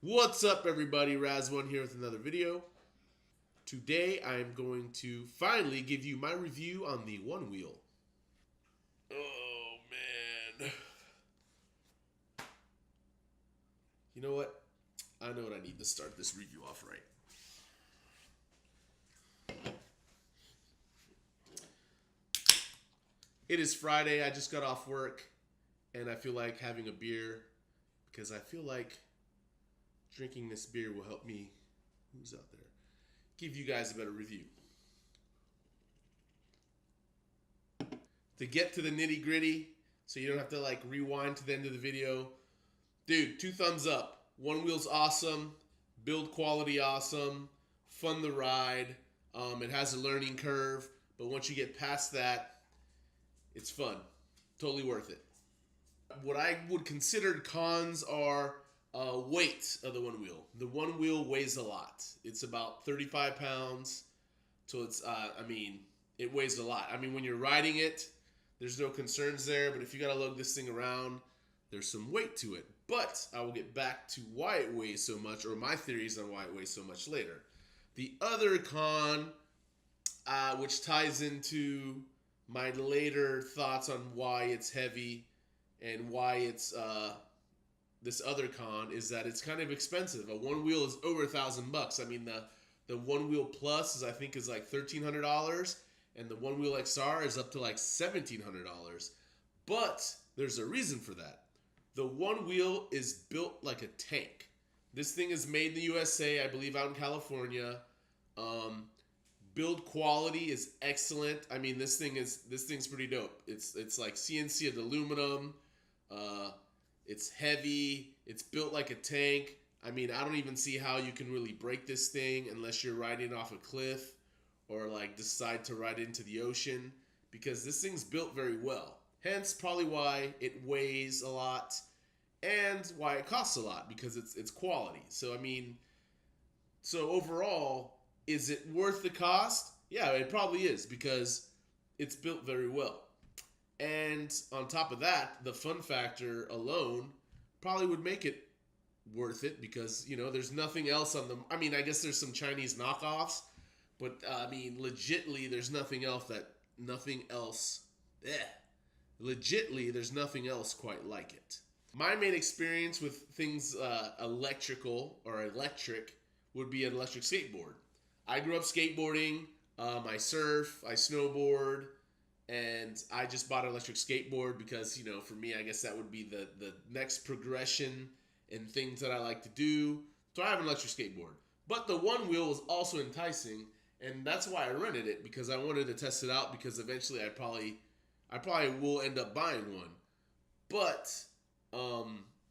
What's up, everybody? Raz1 here with another video. Today I am going to finally give you my review on the Onewheel. Oh man. You know what? I know what I need to start this review off right. It is Friday. I just got off work and I feel like having a beer because I feel like drinking this beer will help me, who's out there, give you guys a better review. To get to the nitty gritty, so you don't have to like rewind to the end of the video. Dude, 2 thumbs up. Onewheel's awesome. Build quality awesome. Fun to ride. It has a learning curve, but once you get past that, it's fun. Totally worth it. What I would consider cons are weight of the Onewheel. The Onewheel weighs a lot. It's about 35 pounds. So it's, it weighs a lot. I mean, when you're riding it, there's no concerns there. But if you got to lug this thing around, there's some weight to it. But I will get back to why it weighs so much, or my theories on why it weighs so much later. The other con, which ties into my later thoughts on why it's heavy and why it's this other con, is that it's kind of expensive. A Onewheel is over $1,000. I mean, the Onewheel Plus is, I think, is like $1,300, and the Onewheel XR is up to like $1,700. But there's a reason for that. The Onewheel is built like a tank. This thing is made in the USA, I believe, out in California. Build quality is excellent. I mean, this thing's pretty dope. It's like CNC'd aluminum. It's heavy. It's built like a tank. I mean, I don't even see how you can really break this thing unless you're riding off a cliff or like decide to ride into the ocean, because this thing's built very well. Hence, probably why it weighs a lot and why it costs a lot, because it's quality. So, I mean, so overall, is it worth the cost? Yeah, it probably is, because it's built very well. And on top of that, the fun factor alone probably would make it worth it, because, you know, there's nothing else on them. I mean, I guess there's some Chinese knockoffs, but I mean, legitly, there's nothing else legitly, there's nothing else quite like it. My main experience with things electrical or electric would be an electric skateboard. I grew up skateboarding. I surf, I snowboard, and I just bought an electric skateboard because, you know, for me, I guess that would be the next progression in things that I like to do. So I have an electric skateboard. But the Onewheel was also enticing, and that's why I rented it, because I wanted to test it out, because eventually I probably will end up buying one. But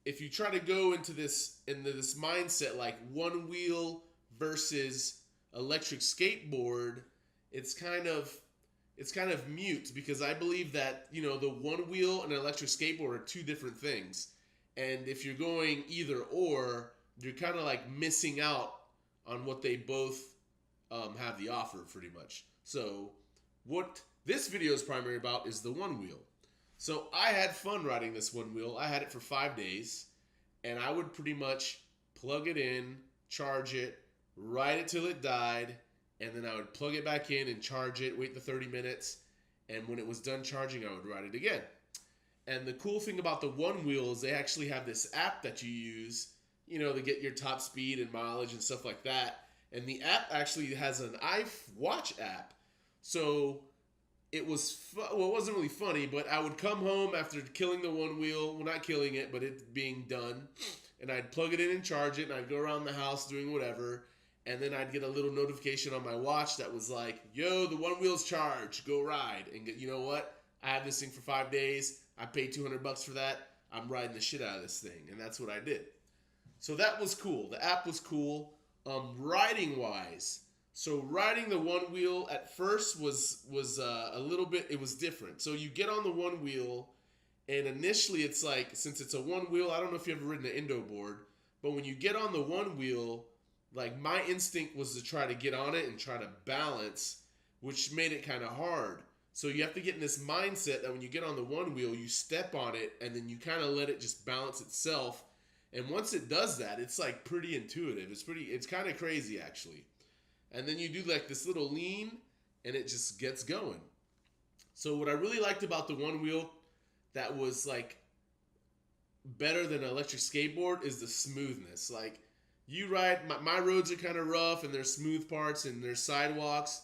if you try to go into this mindset, like Onewheel versus electric skateboard, it's kind of mute, because I believe that, you know, the Onewheel and an electric skateboard are two different things. And if you're going either or, you're kind of like missing out on what they both have the offer, pretty much. So what this video is primarily about is the Onewheel. So I had fun riding this Onewheel. I had it for 5 days, and I would pretty much plug it in, charge it, ride it till it died, and then I would plug it back in and charge it, wait the 30 minutes, and when it was done charging, I would ride it again. And the cool thing about the Onewheel is they actually have this app that you use, you know, to get your top speed and mileage and stuff like that. And the app actually has an iWatch app. So it was, well, it wasn't really funny, but I would come home after killing the Onewheel, well, not killing it, but it being done, and I'd plug it in and charge it, and I'd go around the house doing whatever, and then I'd get a little notification on my watch that was like, yo, the Onewheel's charged, go ride. And you know what? I have this thing for 5 days. I paid $200 for that. I'm riding the shit out of this thing, and that's what I did. So that was cool. The app was cool. Riding wise, so riding the Onewheel at first was a little bit, it was different. So you get on the Onewheel, and initially it's like, since it's a Onewheel, I don't know if you've ever ridden an Indo board, but when you get on the Onewheel, like, my instinct was to try to get on it and try to balance, which made it kind of hard. So you have to get in this mindset that when you get on the Onewheel, you step on it, and then you kind of let it just balance itself, And once it does that, it's like pretty intuitive. It's kind of crazy actually. And then you do like this little lean and it just gets going. So what I really liked about the Onewheel that was like better than an electric skateboard is the smoothness. Like you ride, my roads are kind of rough and there's smooth parts and there's sidewalks.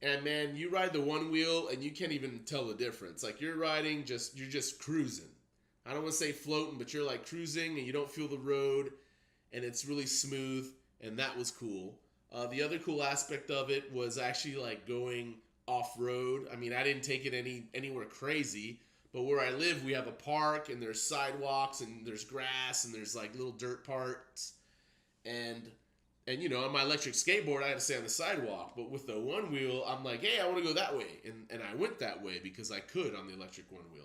And man, you ride the Onewheel and you can't even tell the difference. Like you're just cruising. I don't want to say floating, but you're like cruising and you don't feel the road and it's really smooth, and that was cool. The other cool aspect of it was actually like going off-road. I mean, I didn't take it anywhere crazy, but where I live, we have a park and there's sidewalks and there's grass and there's like little dirt parts. And you know, on my electric skateboard, I had to stay on the sidewalk. But with the Onewheel, I'm like, hey, I want to go that way. And I went that way because I could on the electric Onewheel.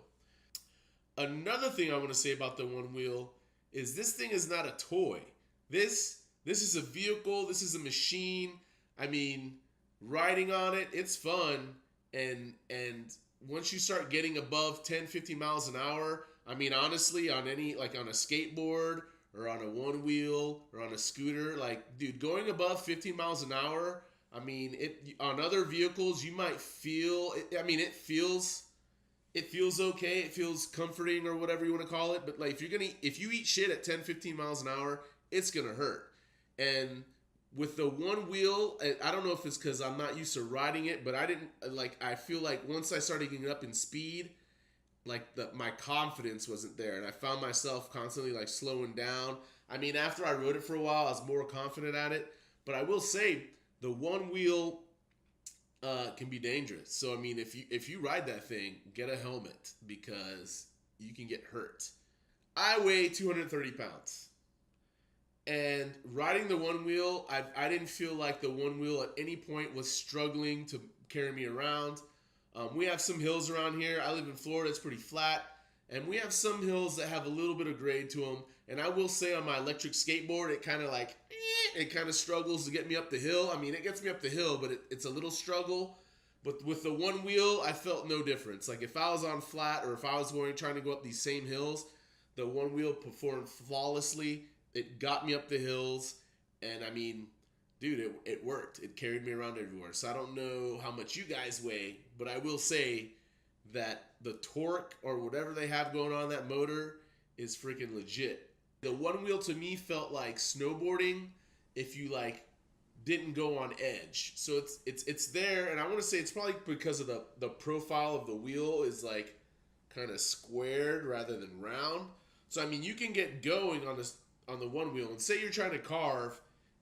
Another thing I want to say about the Onewheel is this thing is not a toy. This is a vehicle. This is a machine. I mean, riding on it, it's fun. And once you start getting above 10, 15 miles an hour, I mean, honestly, on any, like on a skateboard or on a Onewheel or on a scooter, like, dude, going above 15 miles an hour, I mean, on other vehicles, you might feel, it feels okay. It feels comforting or whatever you want to call it. But like, if you eat shit at 10, 15 miles an hour, it's going to hurt. And with the Onewheel, I don't know if it's because I'm not used to riding it, but I feel like once I started getting up in speed, like my confidence wasn't there. And I found myself constantly like slowing down. I mean, after I rode it for a while, I was more confident at it. But I will say the Onewheel can be dangerous. So I mean, if you ride that thing, get a helmet because you can get hurt. I weigh 230 pounds, and riding the Onewheel, I didn't feel like the Onewheel at any point was struggling to carry me around. We have some hills around here. I live in Florida; it's pretty flat, and we have some hills that have a little bit of grade to them. And I will say, on my electric skateboard, it kind of struggles to get me up the hill. I mean, it gets me up the hill, but it's a little struggle. But with the Onewheel, I felt no difference. Like if I was on flat or if I was trying to go up these same hills, the Onewheel performed flawlessly. It got me up the hills, and I mean, dude, it worked. It carried me around everywhere. So I don't know how much you guys weigh, but I will say that the torque or whatever they have going on that motor is freaking legit. The Onewheel to me felt like snowboarding if you like didn't go on edge. So it's there, and I want to say it's probably because of the profile of the wheel is like kind of squared rather than round. So I mean, you can get going on the Onewheel, and say you're trying to carve,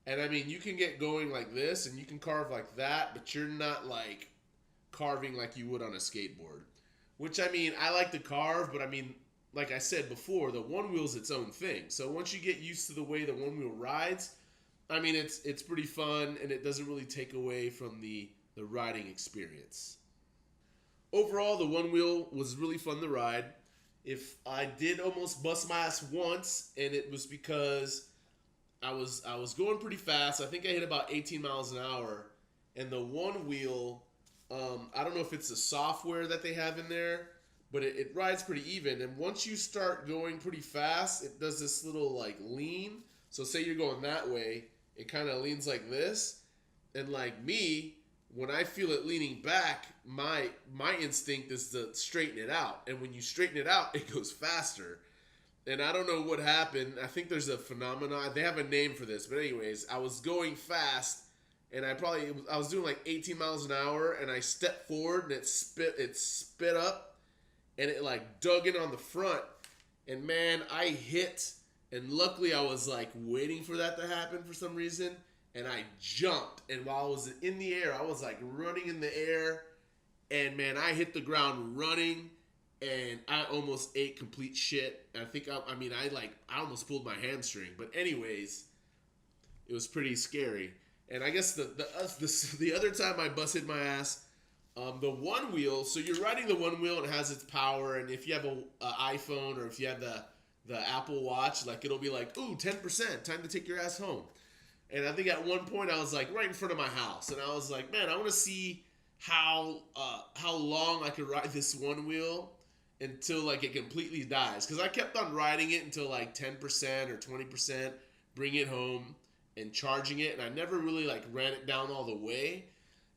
and I mean, you can get going like this and you can carve like that, but you're not like carving like you would on a skateboard. Which I mean, I like to carve, but I mean, like I said before, the Onewheel's its own thing. So once you get used to the way the Onewheel rides, I mean, it's pretty fun, and it doesn't really take away from the riding experience. Overall, the Onewheel was really fun to ride. If I did almost bust my ass once, and it was because I was going pretty fast. I think I hit about 18 miles an hour, and the Onewheel, I don't know if it's the software that they have in there, but it rides pretty even. And once you start going pretty fast, it does this little like lean. So say you're going that way, it kind of leans like this. And like me, when I feel it leaning back, my instinct is to straighten it out. And when you straighten it out, it goes faster. And I don't know what happened. I think there's a phenomenon. They have a name for this. But anyways, I was going fast, and I was doing like 18 miles an hour, and I stepped forward, and it spit up. And it like dug in on the front, and man, I hit, and luckily I was like waiting for that to happen for some reason, and I jumped, and while I was in the air, I was like running in the air, and man, I hit the ground running, and I almost ate complete shit. I think I almost pulled my hamstring, but anyways, it was pretty scary. And I guess the other time I busted my ass. The Onewheel, so you're riding the Onewheel and it has its power, and if you have an iPhone or if you have the Apple Watch, like it'll be like, ooh, 10%, time to take your ass home. And I think at one point I was like right in front of my house, and I was like, man, I want to see how long I could ride this Onewheel. until like it completely dies. Because I kept on riding it until like 10% or 20%, bring it home and charging it, and I never really like ran it down all the way.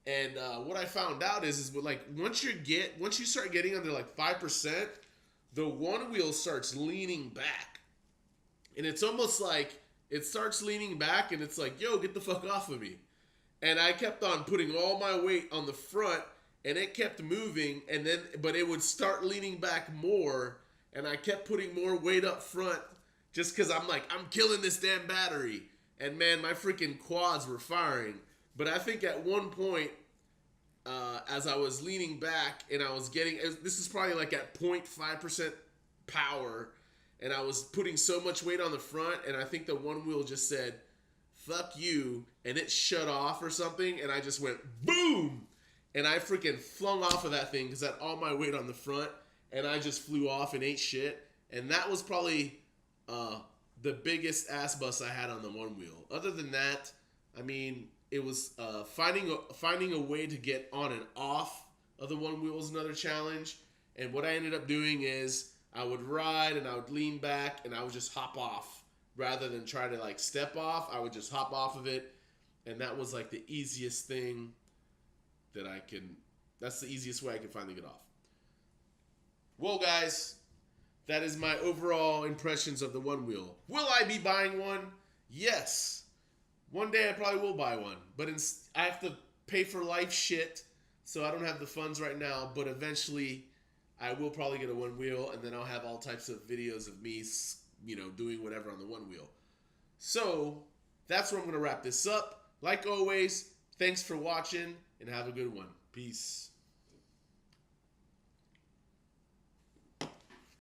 And what I found out is like once you start getting under like 5%, the one wheel starts leaning back, and it's almost like it starts leaning back, and it's like, yo, get the fuck off of me. And I kept on putting all my weight on the front, and it kept moving, and then but it would start leaning back more, and I kept putting more weight up front just because I'm like, I'm killing this damn battery. And man, my freaking quads were firing. But I think at one point, as I was leaning back and I was getting, this is probably like at 0.5% power, and I was putting so much weight on the front, and I think the one wheel just said, fuck you, and it shut off or something, and I just went boom, and I freaking flung off of that thing because I had all my weight on the front, and I just flew off and ate shit. And that was probably the biggest ass bust I had on the one wheel. Other than that, I mean, it was finding a way to get on and off of the one wheel was another challenge. And what I ended up doing is I would ride and I would lean back and I would just hop off rather than try to like step off. I would just hop off of it, and that was like the easiest thing that I can. That's the easiest way I can finally get off. Well, guys, that is my overall impressions of the one wheel. Will I be buying one? Yes. One day I probably will buy one, but I have to pay for life shit, so I don't have the funds right now, but eventually I will probably get a one wheel, and then I'll have all types of videos of me, doing whatever on the one wheel. So that's where I'm going to wrap this up. Like always, thanks for watching, and have a good one. Peace.